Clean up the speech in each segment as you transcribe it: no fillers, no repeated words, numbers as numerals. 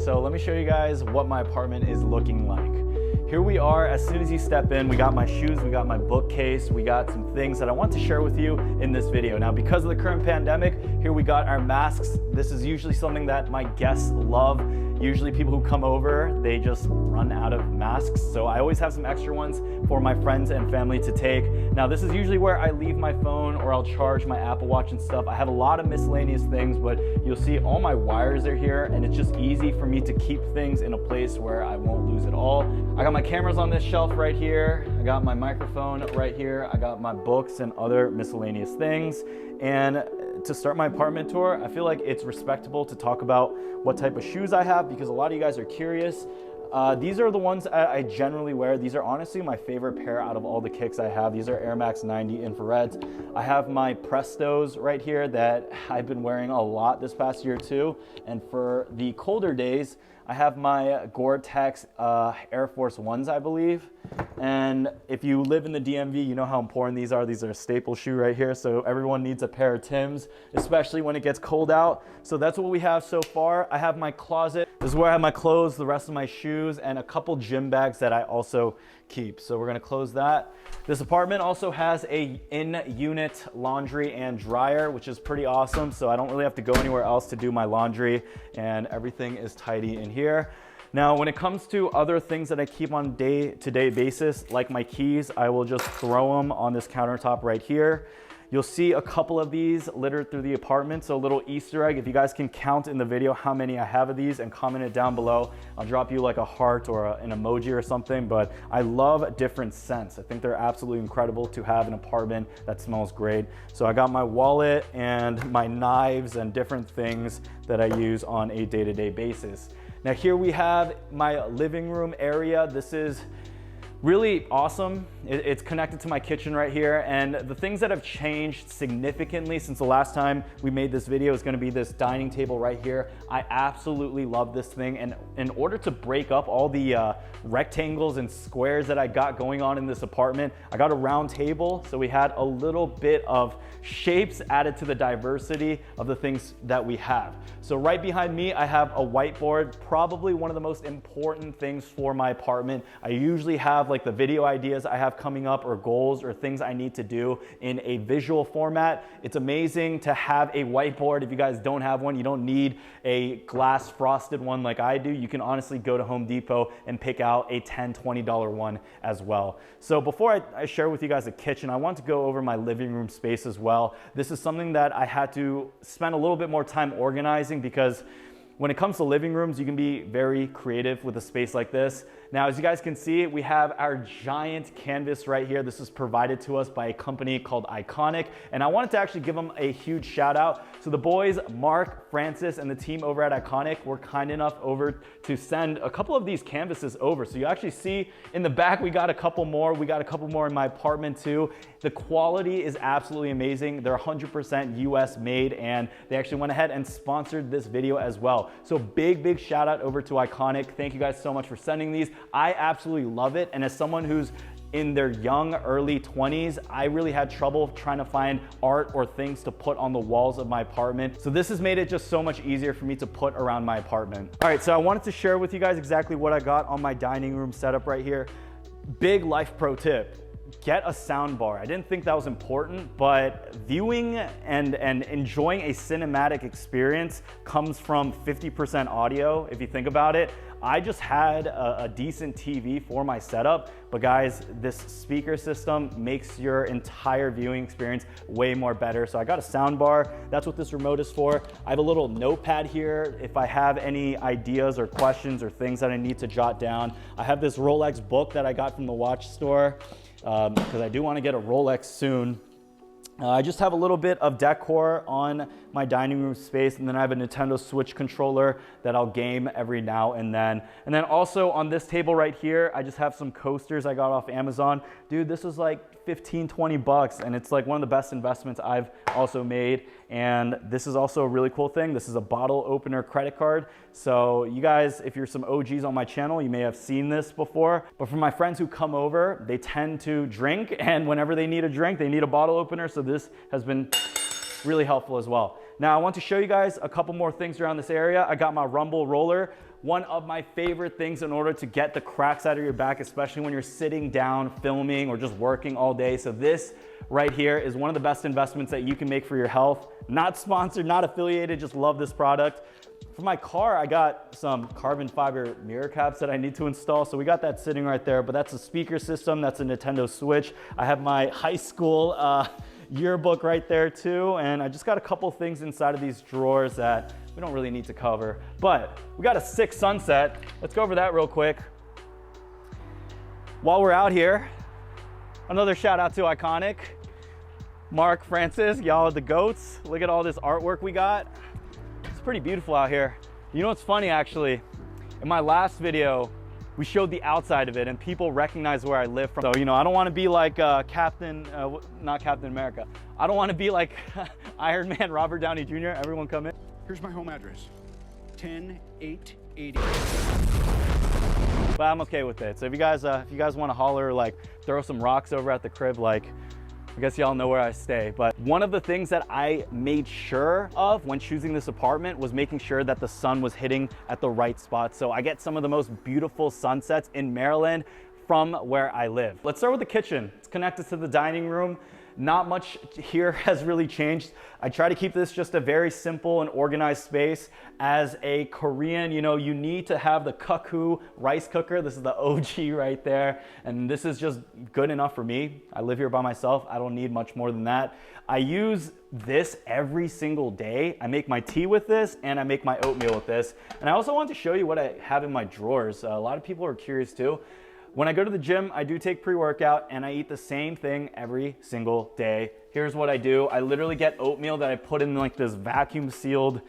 So let me show you guys what my apartment is looking like. Here we are. As soon as you step in, we got my shoes, we got my bookcase, we got some things that I want to share with you in this video. Now, because of the current pandemic, here we got our masks. This is usually something that my guests love. Usually people who come over, they just run out of masks. So I always have some extra ones for my friends and family to take. Now, this is usually where I leave my phone or I'll charge my Apple Watch and stuff. I have a lot of miscellaneous things, but you'll see all my wires are here, and it's just easy for me to keep things in a place where I won't lose it all. I got my cameras on this shelf right here. I got my microphone right here. I got my books and other miscellaneous things. And to start my apartment tour, I feel like it's respectable to talk about what type of shoes I have, because a lot of you guys are curious. These are the ones I generally wear. These are honestly my favorite pair out of all the kicks I have. These are Air Max 90 infrareds. I have my Prestos right here that I've been wearing a lot this past year too. And for the colder days, I have my Gore-Tex Air Force Ones, I believe. And if you live in the DMV, you know how important these are. These are a staple shoe right here. So everyone needs a pair of Tims, especially when it gets cold out. So that's what we have so far. I have my closet. This is where I have my clothes, the rest of my shoes, and a couple gym bags that I also keep. So we're gonna close that. This apartment also has a in-unit laundry and dryer, which is pretty awesome. So I don't really have to go anywhere else to do my laundry, and everything is tidy in here. Now, when it comes to other things that I keep on day-to-day basis, like my keys, I will just throw them on this countertop right here. You'll see a couple of these littered through the apartment. So a little Easter egg, if you guys can count in the video how many I have of these and comment it down below, I'll drop you like a heart or an emoji or something. But I love different scents. I think they're absolutely incredible to have an apartment that smells great. So I got my wallet and my knives and different things that I use on a day-to-day basis. Now here we have my living room area. This is really awesome. It's connected to my kitchen right here, and the things that have changed significantly since the last time we made this video is gonna be this dining table right here. I absolutely love this thing, and in order to break up all the rectangles and squares that I got going on in this apartment, I got a round table, so we had a little bit of shapes added to the diversity of the things that we have. So right behind me, I have a whiteboard, probably one of the most important things for my apartment. I usually have like the video ideas I have coming up, or goals or things I need to do in a visual format. It's amazing to have a whiteboard. If you guys don't have one, you don't need a glass frosted one like I do. You can honestly go to Home Depot and pick out a $10, $20 one as well. So before I share with you guys the kitchen, I want to go over my living room space as well. This is something that I had to spend a little bit more time organizing, because when it comes to living rooms, you can be very creative with a space like this. Now, as you guys can see, we have our giant canvas right here. This is provided to us by a company called Iconic, and I wanted to actually give them a huge shout out. So the boys, Mark, Francis, and the team over at Iconic were kind enough over to send a couple of these canvases over. So you actually see in the back, we got a couple more. We got a couple more in my apartment too. The quality is absolutely amazing. They're 100% US made, and they actually went ahead and sponsored this video as well. So big shout out over to Iconic. Thank you guys so much for sending these. I absolutely love it. And as someone who's in their young, early 20s, I really had trouble trying to find art or things to put on the walls of my apartment. So this has made it just so much easier for me to put around my apartment. All right, so I wanted to share with you guys exactly what I got on my dining room setup right here. Big life pro tip. Get a sound bar. I didn't think that was important, but viewing and enjoying a cinematic experience comes from 50% audio, if you think about it. I just had a decent TV for my setup, but guys, this speaker system makes your entire viewing experience way more better. So I got a sound bar. That's what this remote is for. I have a little notepad here if I have any ideas or questions or things that I need to jot down. I have this Rolex book that I got from the watch store, because I do want to get a Rolex soon. I just have a little bit of decor on my dining room space, and then I have a Nintendo Switch controller that I'll game every now and then. And then also on this table right here, I just have some coasters I got off Amazon. Dude, this was like 15, 20 bucks, and it's like one of the best investments I've also made. And this is also a really cool thing. This is a bottle opener credit card. So you guys, if you're some OGs on my channel, you may have seen this before, but for my friends who come over, they tend to drink, and whenever they need a drink, they need a bottle opener. So this has been really helpful as well. Now I want to show you guys a couple more things around this area. I got my Rumble roller. one of my favorite things in order to get the cracks out of your back, especially when you're sitting down, filming, or just working all day. So this right here is one of the best investments that you can make for your health. Not sponsored, not affiliated, just love this product. For my car, I got some carbon fiber mirror caps that I need to install. So we got that sitting right there, but that's a speaker system. That's a Nintendo Switch. I have my high school yearbook right there too. And I just got a couple things inside of these drawers that we don't really need to cover, but we got a sick sunset. Let's go over that real quick. While we're out here, another shout out to Iconic. Mark, Francis, y'all are the goats. Look at all this artwork we got. It's pretty beautiful out here. You know what's funny actually? In my last video, we showed the outside of it and people recognize where I live from. So, you know, I don't want to be like not Captain America. I don't want to be like Iron Man Robert Downey Jr. Everyone come in. Here's my home address, 10880. But I'm okay with it. So if you guys want to holler, like throw some rocks over at the crib, like I guess y'all know where I stay. But one of the things that I made sure of when choosing this apartment was making sure that the sun was hitting at the right spot. So I get some of the most beautiful sunsets in Maryland from where I live. Let's start with the kitchen. It's connected to the dining room. Not much here has really changed. I try to keep this just a very simple and organized space. As a Korean, you know, you need to have the kaku rice cooker. This is the OG right there. And this is just good enough for me. I live here by myself. I don't need much more than that. I use this every single day. I make my tea with this and I make my oatmeal with this. And I also want to show you what I have in my drawers. A lot of people are curious too. When I go to the gym, I do take pre-workout and I eat the same thing every single day. Here's what I do. I literally get oatmeal that I put in like this vacuum sealed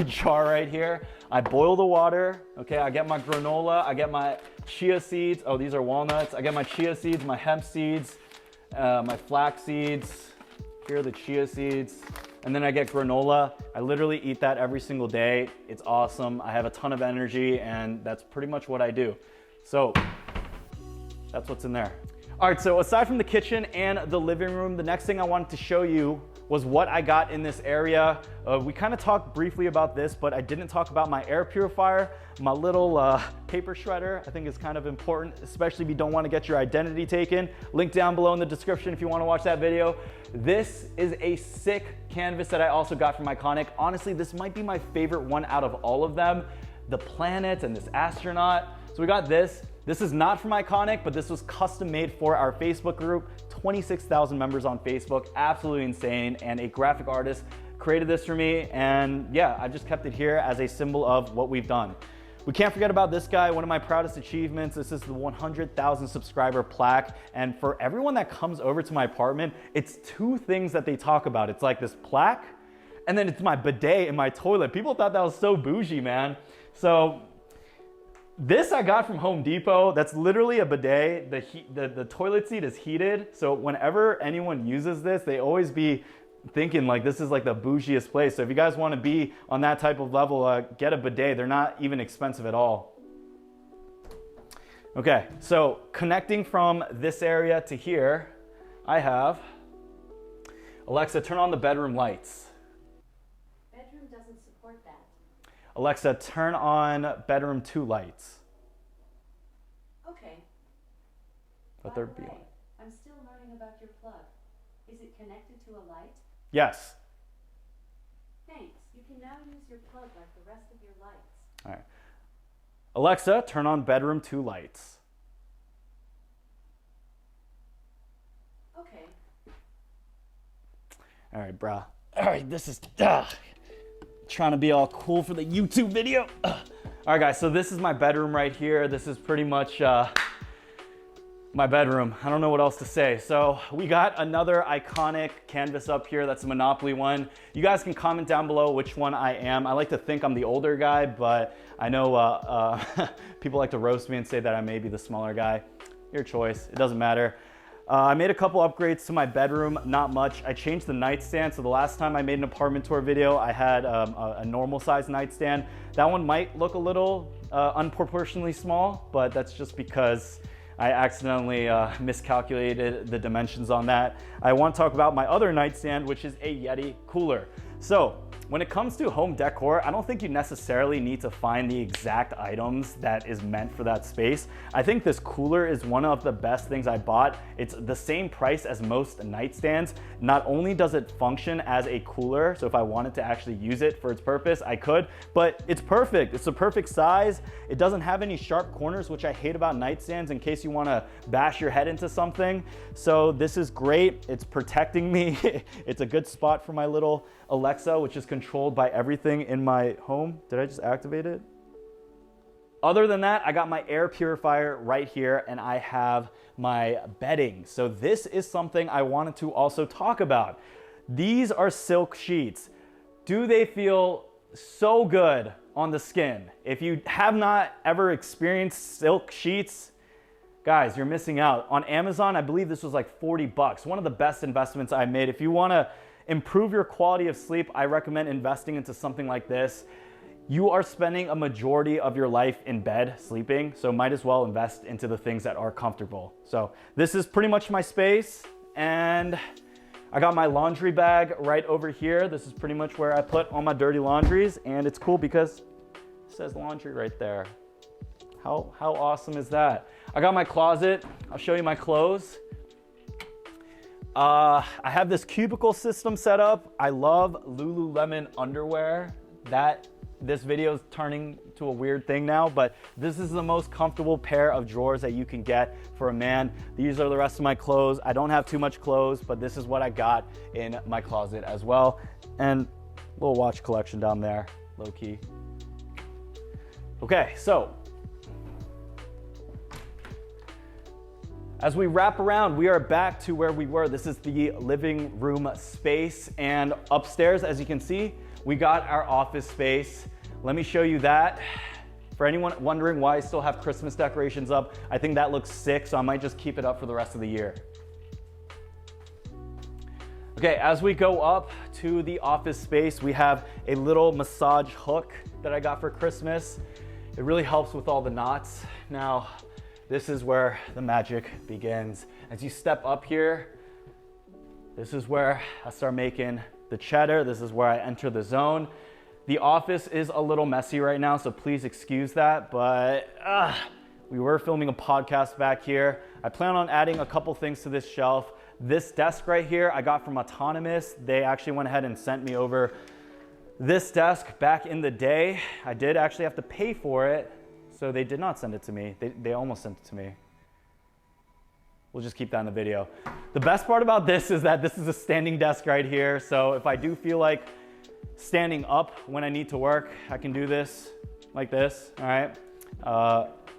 jar right here. I boil the water, okay? I get my granola, I get my chia seeds. Oh, these are walnuts. I get my chia seeds, my hemp seeds, my flax seeds. Here are the chia seeds. And then I get granola. I literally eat that every single day. It's awesome. I have a ton of energy and that's pretty much what I do. So, that's what's in there. All right, so aside from the kitchen and the living room, the next thing I wanted to show you was what I got in this area. We kind of talked briefly about this, but I didn't talk about my air purifier, my little paper shredder. I think it's kind of important, especially if you don't want to get your identity taken. Link down below in the description if you want to watch that video. This is a sick canvas that I also got from Iconic. Honestly, this might be my favorite one out of all of them. The planets and this astronaut. So we got this. This is not from Iconic, but this was custom made for our Facebook group. 26,000 members on Facebook, absolutely insane. And a graphic artist created this for me. And yeah, I just kept it here as a symbol of what we've done. We can't forget about this guy, one of my proudest achievements. This is the 100,000 subscriber plaque. And for everyone that comes over to my apartment, it's two things that they talk about. It's like this plaque, and then it's my bidet in my toilet. People thought that was so bougie, man. So this I got from Home Depot. That's literally a bidet. The toilet seat is heated. So whenever anyone uses this, they always be thinking like this is like the bougiest place. So if you guys want to be on that type of level, get a bidet. They're not even expensive at all. Okay, so connecting from this area to here, I have Alexa, turn on the bedroom lights. Bedroom doesn't support that. Alexa, turn on bedroom 2 lights. Okay. Let By there the be way, one. I'm still learning about your plug. Is it connected to a light? Yes. Thanks. You can now use your plug like the rest of your lights. All right. Alexa, turn on bedroom 2 lights. Okay. All right, brah. All right, this is trying to be all cool for the YouTube video. All right, guys, so this is my bedroom right here. This is pretty much my bedroom. I don't know what else to say. So we got another Iconic canvas up here. That's a Monopoly one. You guys can comment down below which one I am. I like to think I'm the older guy, but I know people like to roast me and say that I may be the smaller guy. Your choice, it doesn't matter. I made a couple upgrades to my bedroom, not much. I changed the nightstand. So the last time I made an apartment tour video, I had a normal size nightstand. That one might look a little unproportionately small, but that's just because I accidentally miscalculated the dimensions on that. I want to talk about my other nightstand, which is a Yeti cooler. So When it comes to home decor, I don't think you necessarily need to find the exact items that is meant for that space. I think this cooler is one of the best things I bought. It's the same price as most nightstands. Not only does it function as a cooler, so if I wanted to actually use it for its purpose, I could, but it's perfect. It's the perfect size. It doesn't have any sharp corners, which I hate about nightstands in case you want to bash your head into something. So this is great. It's protecting me. It's a good spot for my little Alexa, which is controlled by everything in my home. Did I just activate it? Other than that, I got my air purifier right here, and I have my bedding. So this is something I wanted to also talk about. These are silk sheets. Do they feel so good on the skin? If you have not ever experienced silk sheets, guys, you're missing out. On Amazon, I believe this was like 40 bucks. One of the best investments I made. If you wanna improve your quality of sleep, I recommend investing into something like this. You are spending a majority of your life in bed sleeping, so might as well invest into the things that are comfortable. So this is pretty much my space, and I got my laundry bag right over here. This is pretty much where I put all my dirty laundries, and it's cool because it says laundry right there. How awesome is that? I got my closet. I'll show you my clothes. I have this cubicle system set up. I love Lululemon underwear. This video is turning to a weird thing now, but this is the most comfortable pair of drawers that you can get for a man. These are the rest of my clothes. I don't have too much clothes, but this is what I got in my closet as well. And a little watch collection down there, low key. Okay, so as we wrap around, we are back to where we were. This is the living room space, and upstairs, as you can see, we got our office space. Let me show you that. For anyone wondering why I still have Christmas decorations up, I think that looks sick, so I might just keep it up for the rest of the year. Okay, as we go up to the office space, we have a little massage hook that I got for Christmas. It really helps with all the knots. Now, this is where the magic begins. As you step up here, this is where I start making the cheddar. This is where I enter the zone. The office is a little messy right now, so please excuse that, but we were filming a podcast back here. I plan on adding a couple things to this shelf. This desk right here, I got from Autonomous. They actually went ahead and sent me over this desk back in the day. I did actually have to pay for it, so they did not send it to me. They almost sent it to me. We'll just keep that in the video. The best part about this is that this is a standing desk right here. So if I do feel like standing up when I need to work, I can do this like this, all right?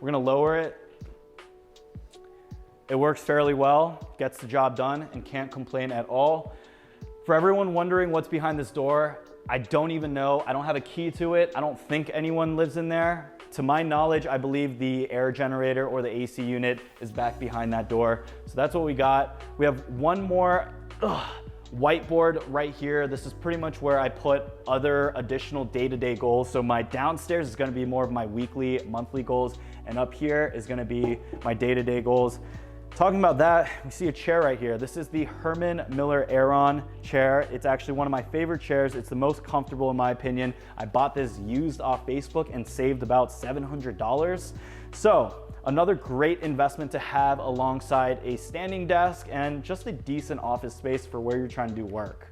We're gonna lower it. It works fairly well, gets the job done, and can't complain at all. For everyone wondering what's behind this door, I don't even know. I don't have a key to it. I don't think anyone lives in there. To my knowledge, I believe the air generator or the AC unit is back behind that door. So that's what we got. We have one more whiteboard right here. This is pretty much where I put other additional day-to-day goals. So my downstairs is gonna be more of my weekly, monthly goals, and up here is gonna be my day-to-day goals. Talking about that, we see a chair right here. This is the Herman Miller Aeron chair. It's actually one of my favorite chairs. It's the most comfortable in my opinion. I bought this used off Facebook and saved about $700. So another great investment to have alongside a standing desk and just a decent office space for where you're trying to do work.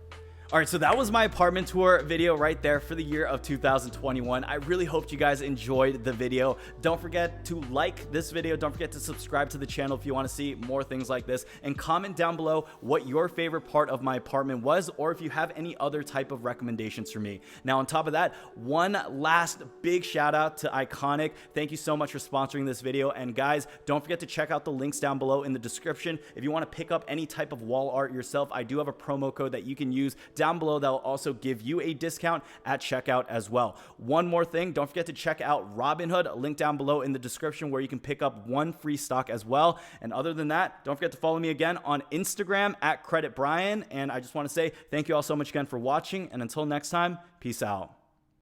All right, so that was my apartment tour video right there for the year of 2021. I really hoped you guys enjoyed the video. Don't forget to like this video. Don't forget to subscribe to the channel if you want to see more things like this, and comment down below what your favorite part of my apartment was, or if you have any other type of recommendations for me. Now, on top of that, one last big shout out to Iconic. Thank you so much for sponsoring this video. And guys, don't forget to check out the links down below in the description. If you want to pick up any type of wall art yourself, I do have a promo code that you can use down below that will also give you a discount at checkout as well. One more thing, don't forget to check out Robinhood, link down below in the description, where you can pick up one free stock as well. And other than that, don't forget to follow me again on Instagram at CreditBrian. And I just want to say thank you all so much again for watching, and until next time, peace out.